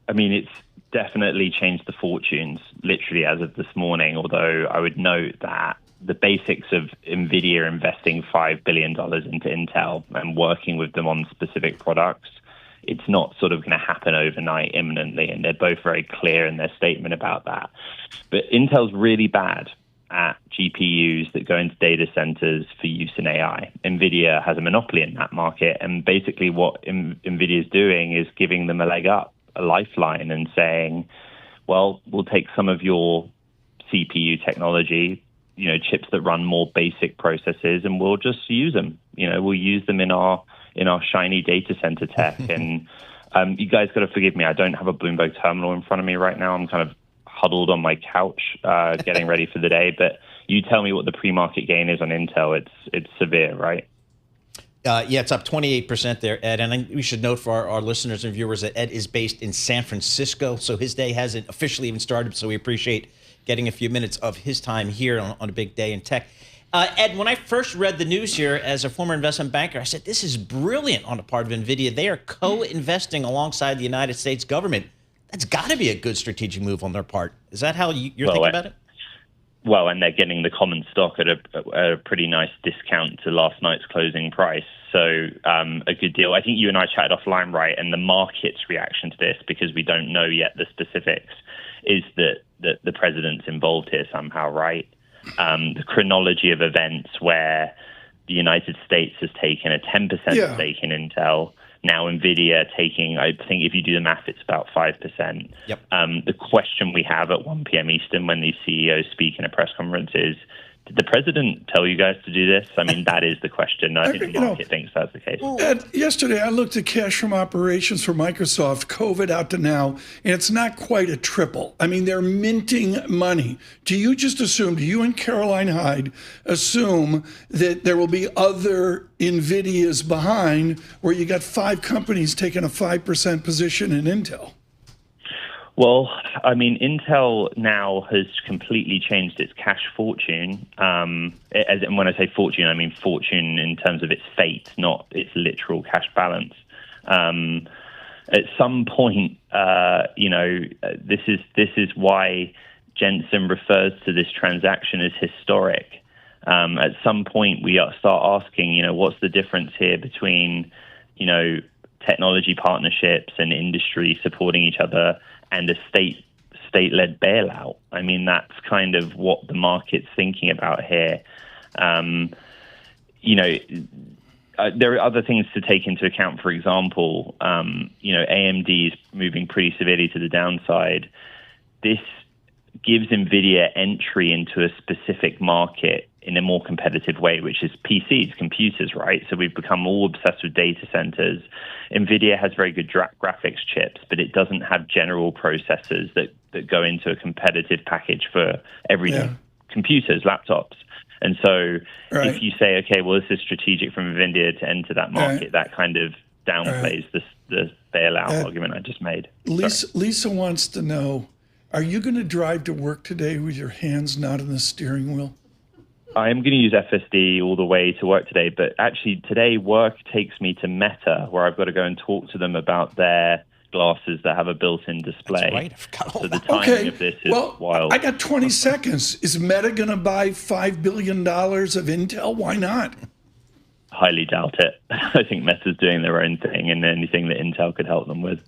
I mean, it's definitely changed the fortunes, literally as of this morning, although I would note that the basics of NVIDIA investing $5 billion into Intel and working with them on specific products, it's not sort of going to happen overnight imminently, and they're both very clear in their statement about that. But Intel's really bad at GPUs that go into data centers for use in AI. NVIDIA has a monopoly in that market, and basically what NVIDIA is doing is giving them a leg up, a lifeline, and saying, well, we'll take some of your CPU technology, chips that run more basic processes, and we'll just use them. We'll use them in our shiny data center tech. And you guys got to forgive me. I don't have a Bloomberg terminal in front of me right now. I'm kind of huddled on my couch, getting ready for the day. But you tell me what the pre-market gain is on Intel. It's severe, right? Yeah, it's up 28% there, Ed. And we should note for our listeners and viewers that Ed is based in San Francisco, so his day hasn't officially even started. So we appreciate getting a few minutes of his time here on a big day in tech. Ed, when I first read the news here as a former investment banker, I said, this is brilliant on the part of NVIDIA. They are co-investing alongside the United States government. That's got to be a good strategic move on their part. Is that how you're thinking about it? Well, and they're getting the common stock at a pretty nice discount to last night's closing price. So a good deal. I think you and I chatted offline, right? And the market's reaction to this, because we don't know yet the specifics, is that the president's involved here somehow, right? The chronology of events where the United States has taken a 10% stake in Intel. Now NVIDIA taking, I think if you do the math, it's about 5%. Yep. The question we have at 1 p.m. Eastern when these CEOs speak in a press conference is, did the president tell you guys to do this? I mean, that is the question. I think the market thinks that's the case. Ed, yesterday, I looked at cash from operations for Microsoft, COVID out to now, and it's not quite a triple. I mean, they're minting money. Do you and Caroline Hyde assume that there will be other NVIDIAs behind where you got 5 companies taking a 5% position in Intel? Well, I mean, Intel now has completely changed its cash fortune. And when I say fortune, I mean fortune in terms of its fate, not its literal cash balance. At some point, this is why Jensen refers to this transaction as historic. At some point, we start asking, what's the difference here between, technology partnerships and industry supporting each other and a state-led bailout? I mean, that's kind of what the market's thinking about here. There are other things to take into account. For example, AMD is moving pretty severely to the downside. This gives NVIDIA entry into a specific market in a more competitive way, which is PCs, computers, right? So we've become all obsessed with data centers. NVIDIA has very good graphics chips, but it doesn't have general processors that go into a competitive package for everyday computers, laptops. And so if you say, okay, well, this is strategic from NVIDIA to enter that market, that kind of downplays the bailout argument I just made. Lisa wants to know, are you going to drive to work today with your hands not on the steering wheel? I am going to use FSD all the way to work today, but actually today work takes me to Meta, where I've got to go and talk to them about their glasses that have a built-in display. That's right. I forgot all so the that. timing of this is wild. I got 20 seconds. Is Meta going to buy $5 billion of Intel? Why not? Highly doubt it. I think Meta's doing their own thing and anything that Intel could help them with.